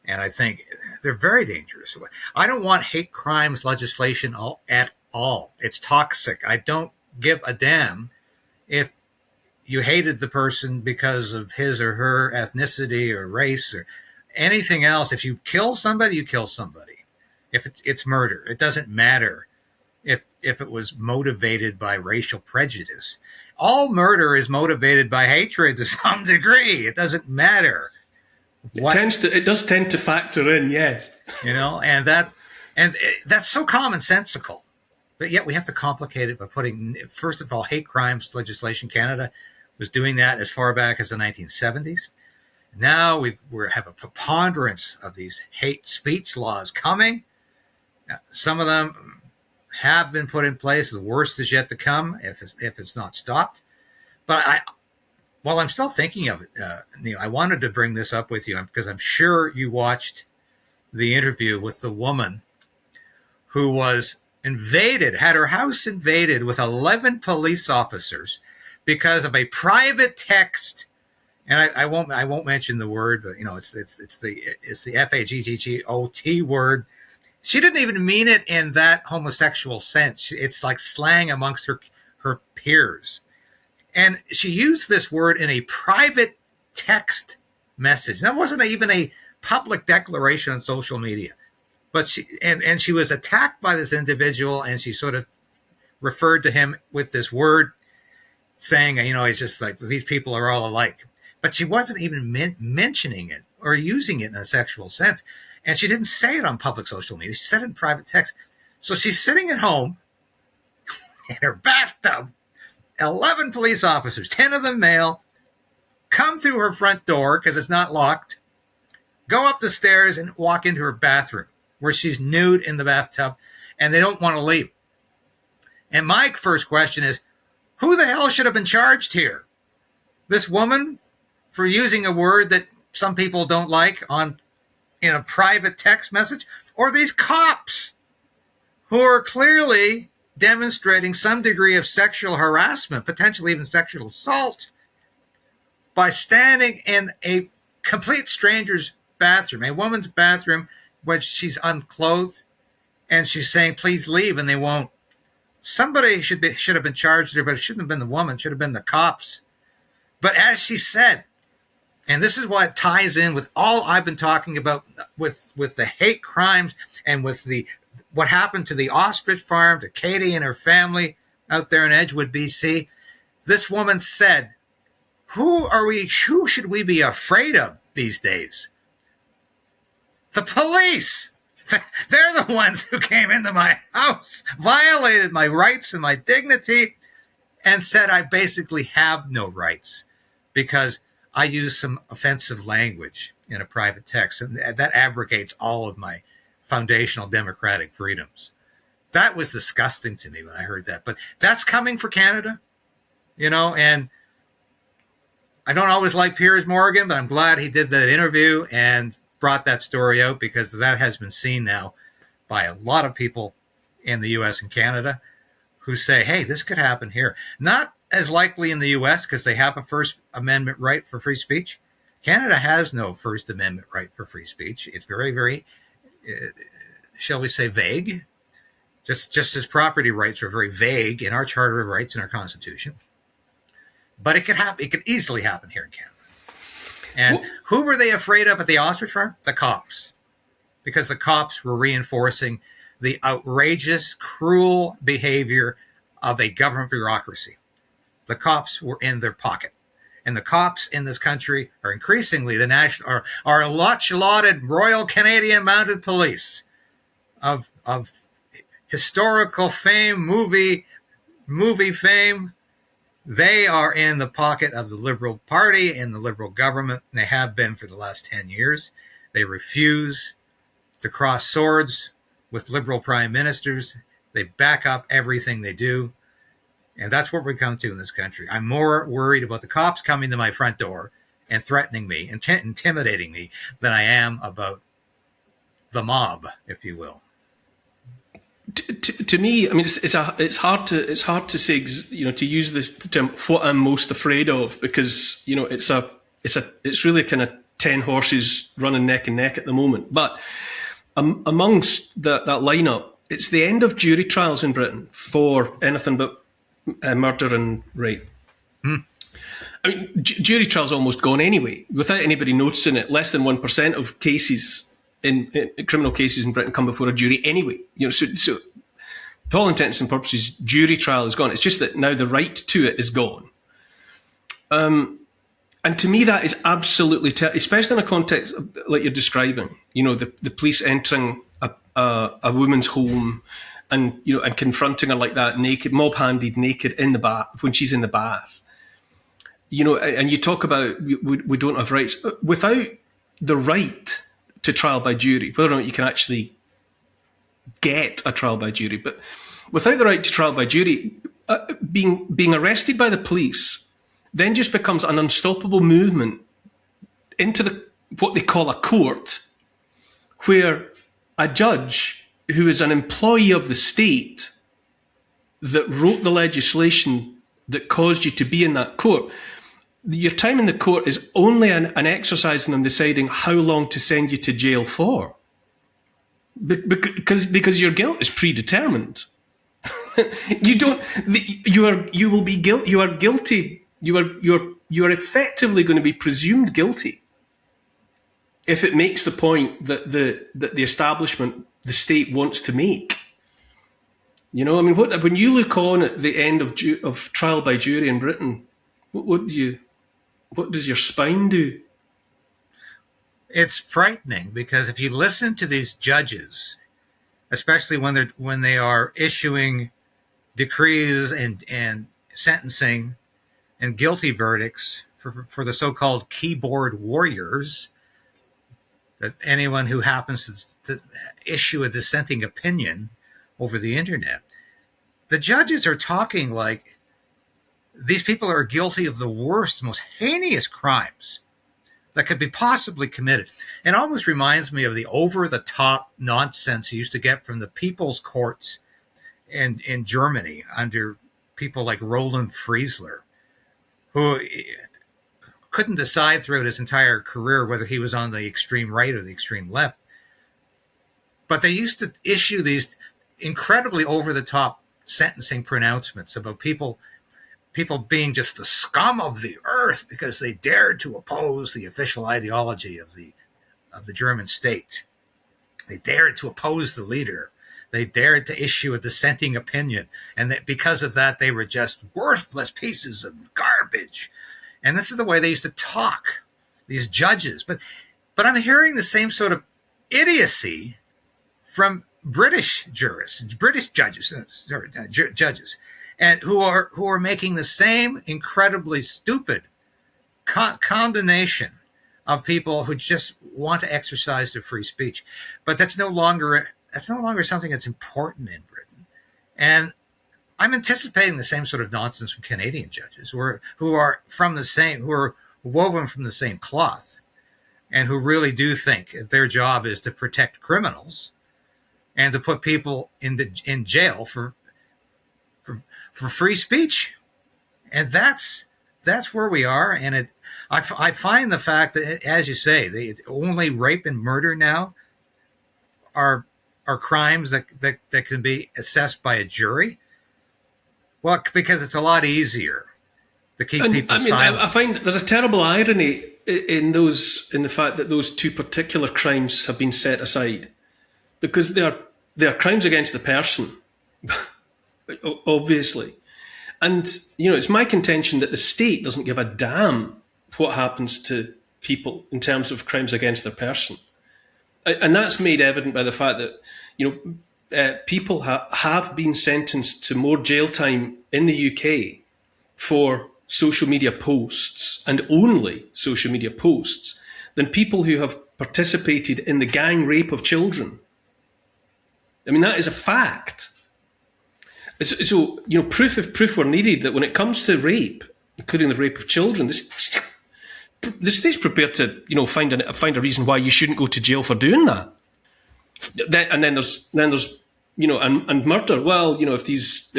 And I think they're very dangerous. I don't want hate crimes legislation at all. It's toxic. I don't give a damn if you hated the person because of his or her ethnicity or race or anything else. If you kill somebody, you kill somebody. If it's murder, it doesn't matter if it was motivated by racial prejudice. All murder is motivated by hatred to some degree. It doesn't matter. It does tend to factor in, yes. And that's so commonsensical. But yet we have to complicate it by putting, first of all, hate crimes legislation. Canada was doing that as far back as the 1970s. Now we have a preponderance of these hate speech laws coming. Some of them have been put in place. The worst is yet to come if it's not stopped. But while I'm still thinking of it, Neil, I wanted to bring this up with you because I'm sure you watched the interview with the woman who was had her house invaded with 11 police officers because of a private text. And I won't mention the word, but it's the FAGGGOT word. She didn't even mean it in that homosexual sense. It's like slang amongst her peers. And she used this word in a private text message. That wasn't even a public declaration on social media. But she was attacked by this individual, and she sort of referred to him with this word, saying, it's just like, these people are all alike. But she wasn't even mentioning it or using it in a sexual sense. And she didn't say it on public social media. She said it in private text. So she's sitting at home in her bathtub. 11 police officers, 10 of them male, come through her front door because it's not locked, go up the stairs and walk into her bathroom where she's nude in the bathtub, and they don't want to leave. And my first question is, who the hell should have been charged here? This woman for using a word that some people don't like in a private text message, or these cops who are clearly demonstrating some degree of sexual harassment, potentially even sexual assault, by standing in a complete stranger's bathroom, a woman's bathroom, when she's unclothed, and she's saying, please leave, and they won't. Somebody should have been charged there, but it shouldn't have been the woman, it should have been the cops. But as she said, and this is what ties in with all I've been talking about with the hate crimes and with what happened to the Ostrich farm, to Katie and her family out there in Edgewood, BC. This woman said, who should we be afraid of these days? The police. They're the ones who came into my house, violated my rights and my dignity, and said I basically have no rights because I use some offensive language in a private text, and that abrogates all of my foundational democratic freedoms. That was disgusting to me when I heard that. But that's coming for Canada, and I don't always like Piers Morgan, but I'm glad he did that interview and brought that story out, because that has been seen now by a lot of people in the U.S. and Canada who say, hey, this could happen here. Not as likely in the U.S. because they have a First Amendment right for free speech. Canada has no First Amendment right for free speech. It's very, very, shall we say, vague. Just as property rights are very vague in our Charter of Rights and our Constitution. But it could happen. It could easily happen here in Canada. And who were they afraid of at the Ostrich farm? The cops. Because the cops were reinforcing the outrageous, cruel behavior of a government bureaucracy. The cops were in their pocket. And the cops in this country are increasingly the national, are much-lauded Royal Canadian Mounted Police of historical fame, movie fame, They are in the pocket of the Liberal Party and the Liberal government, and they have been for the last 10 years. They refuse to cross swords with Liberal prime ministers. They back up everything they do. And that's what we come to in this country. I'm more worried about the cops coming to my front door and threatening me, intimidating me, than I am about the mob, if you will. To me, I mean, it's hard to say, to use this term, what I'm most afraid of, because it's really kind of 10 horses running neck and neck at the moment. But amongst that lineup, it's the end of jury trials in Britain for anything but murder and rape. I mean, jury trials almost gone anyway, without anybody noticing it. Less than 1% of cases in criminal cases in Britain come before a jury anyway. So to all intents and purposes, jury trial is gone. It's just that now the right to it is gone. And to me, that is absolutely, especially in a context like you're describing. The police entering a woman's home and confronting her like that, naked, mob-handed, naked in the bath when she's in the bath. And you talk about we don't have rights without the right to trial by jury, whether or not you can actually get a trial by jury, but without the right to trial by jury, being arrested by the police then just becomes an unstoppable movement into what they call a court, where a judge who is an employee of the state that wrote the legislation that caused you to be in that court, your time in the court is only an exercise in them deciding how long to send you to jail for. Because your guilt is predetermined. You are guilty. You are effectively going to be presumed guilty if it makes the point that the establishment, the state, wants to make. When you look on at the end of trial by jury in Britain, what does your spine do? It's frightening, because if you listen to these judges, especially when they are issuing decrees and sentencing and guilty verdicts for the so-called keyboard warriors, that anyone who happens to issue a dissenting opinion over the internet, the judges are talking like these people are guilty of the worst, most heinous crimes that could be possibly committed. It almost reminds me of the over-the-top nonsense you used to get from the people's courts in Germany under people like Roland Friesler, who couldn't decide throughout his entire career whether he was on the extreme right or the extreme left. But they used to issue these incredibly over-the-top sentencing pronouncements about people being just the scum of the earth because they dared to oppose the official ideology of the German state. They dared to oppose the leader. They dared to issue a dissenting opinion, and that because of that, they were just worthless pieces of garbage. And this is the way they used to talk, these judges. But I'm hearing the same sort of idiocy from British judges, and who are making the same incredibly stupid condemnation of people who just want to exercise their free speech. But that's no longer something that's important in Britain. And I'm anticipating the same sort of nonsense from Canadian judges who are woven from the same cloth, and who really do think that their job is to protect criminals and to put people in jail for free speech. And that's where we are. And I find the fact that, as you say, only rape and murder now are crimes that can be assessed by a jury. Well, because it's a lot easier to keep people silent. I find there's a terrible irony in the fact that those two particular crimes have been set aside, because they are crimes against the person, obviously. And it's my contention that the state doesn't give a damn what happens to people in terms of crimes against their person, and that's made evident by the fact that people have been sentenced to more jail time in the UK for social media posts, and only social media posts, than people who have participated in the gang rape of children. I mean, that is a fact. So, proof if proof were needed that when it comes to rape, including the rape of children, the state's prepared to, find a reason why you shouldn't go to jail for doing that. And then there's and murder. Well, if these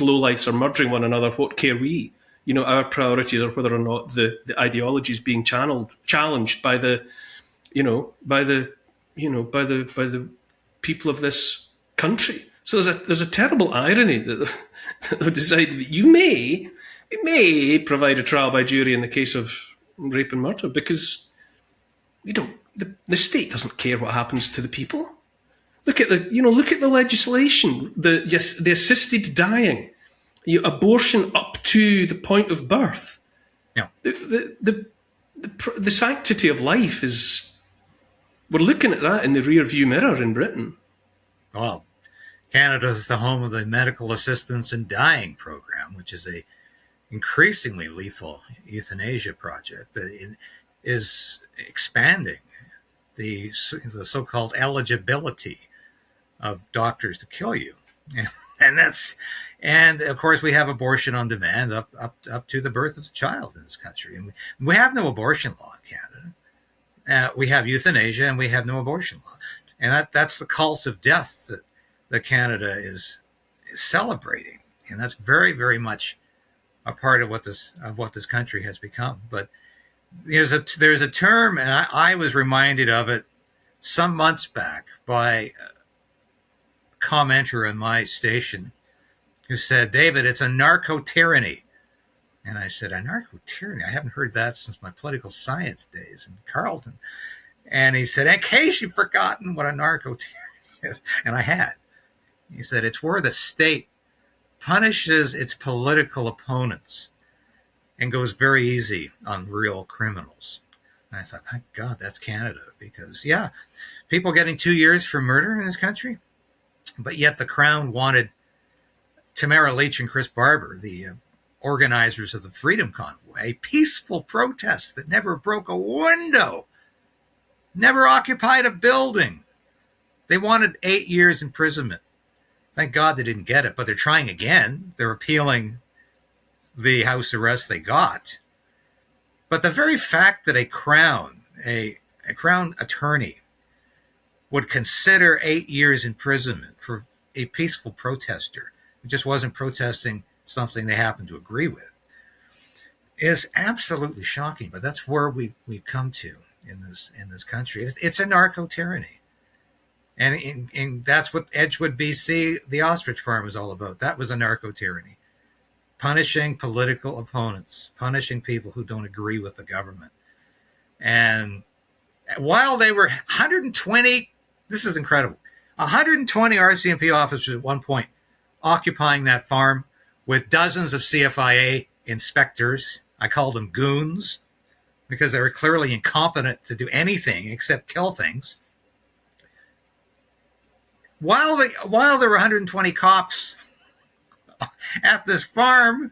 lowlifes are murdering one another, what care we? Our priorities are whether or not the ideology is being challenged by the people of this country. So there's a terrible irony that they've decided that you may provide a trial by jury in the case of rape and murder, because the state doesn't care what happens to the people. Look at the legislation, the assisted dying, abortion up to the point of birth. Yeah. The sanctity of life is. We're looking at that in the rear view mirror in Britain. Well, Canada is the home of the Medical Assistance in Dying program, which is a increasingly lethal euthanasia project that is expanding the so-called eligibility of doctors to kill you. And of course we have abortion on demand up to the birth of the child in this country. And we have no abortion law in Canada. We have euthanasia and we have no abortion law. And that's the cult of death that Canada is celebrating. And that's very, very much a part of what this country has become. But there's a term, and I was reminded of it some months back by a commenter in my station who said, "David, it's a narco-tyranny." And I said, "A narco-tyranny? I haven't heard that since my political science days in Carleton." And he said, "In case you've forgotten what a narco-tyranny is," and I had. He said, "It's where the state punishes its political opponents and goes very easy on real criminals." And I thought, thank God that's Canada, because, yeah, people getting 2 years for murder in this country, but yet the Crown wanted Tamara Leach and Chris Barber, the organizers of the Freedom Convoy, a peaceful protest that never broke a window, never occupied a building. They wanted 8 years imprisonment. Thank God they didn't get it, but they're trying again. They're appealing the house arrest they got. But the very fact that a crown attorney would consider 8 years imprisonment for a peaceful protester who just wasn't protesting something they happened to agree with is absolutely shocking. But that's where we've come to in this country. It's a narco-tyranny. And that's what Edgewood, BC, the Ostrich farm was all about. That was a narco-tyranny. Punishing political opponents, punishing people who don't agree with the government. And while they were 120, this is incredible, 120 RCMP officers at one point occupying that farm with dozens of CFIA inspectors. I call them goons because they were clearly incompetent to do anything except kill things. While there were 120 cops at this farm,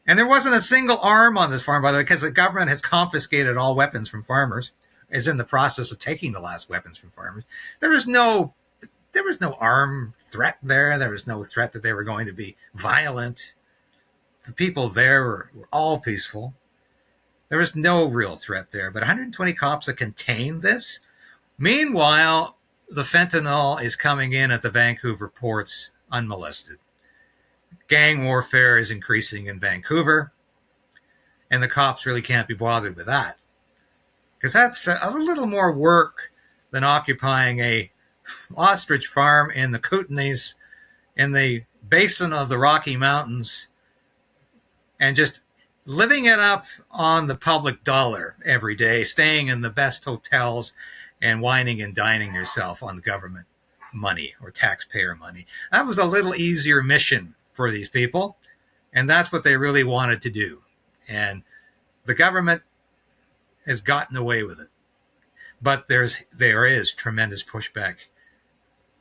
and there wasn't a single arm on this farm, by the way, because the government has confiscated all weapons from farmers, is in the process of taking the last weapons from farmers. There was no armed threat there. There was no threat that they were going to be violent. The people there were all peaceful. There was no real threat there, but 120 cops that contained this. Meanwhile, the fentanyl is coming in at the Vancouver ports unmolested. Gang warfare is increasing in Vancouver, and the cops really can't be bothered with that, because that's a little more work than occupying a ostrich farm in the Kootenays in the basin of the Rocky Mountains and just living it up on the public dollar every day, staying in the best hotels and whining and dining yourself on government money or taxpayer money. That was a little easier mission for these people, and that's what they really wanted to do. And the government has gotten away with it. But there is tremendous pushback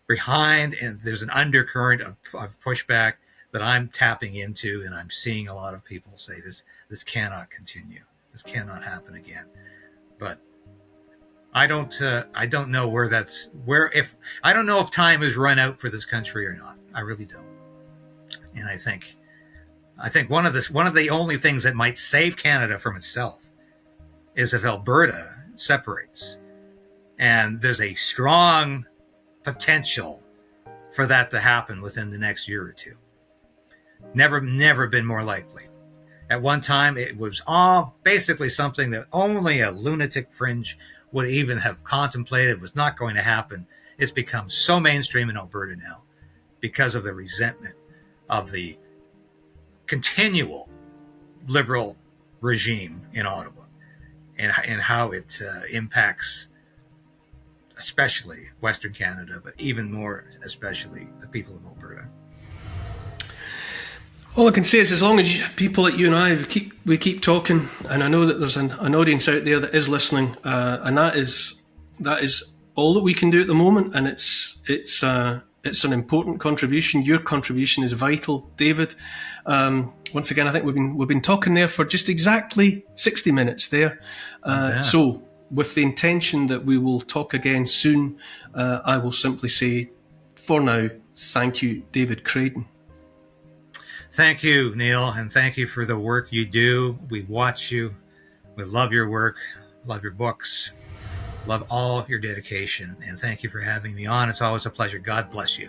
behind, and there's an undercurrent of pushback that I'm tapping into, and I'm seeing a lot of people say this cannot continue. This cannot happen again. But I don't know I don't know if time has run out for this country or not. I really don't. And I think one of the only things that might save Canada from itself is if Alberta separates. And there's a strong potential for that to happen within the next year or two. Never been more likely. At one time, it was all basically something that only a lunatic fringe would even have contemplated was not going to happen. It's become so mainstream in Alberta now because of the resentment of the continual liberal regime in Ottawa and how it impacts especially Western Canada, but even more especially the people of Alberta. All I can say is, as long as people like you and I we keep talking, and I know that there's an audience out there that is listening, and that is all that we can do at the moment, and it's an important contribution. Your contribution is vital, David. Once again, I think we've been talking there for just exactly 60 minutes there. So, with the intention that we will talk again soon, I will simply say, for now, thank you, David Craden. Thank you, Neil, and thank you for the work you do. We watch you. We love your work, love your books, love all your dedication, and thank you for having me on. It's always a pleasure. God bless you.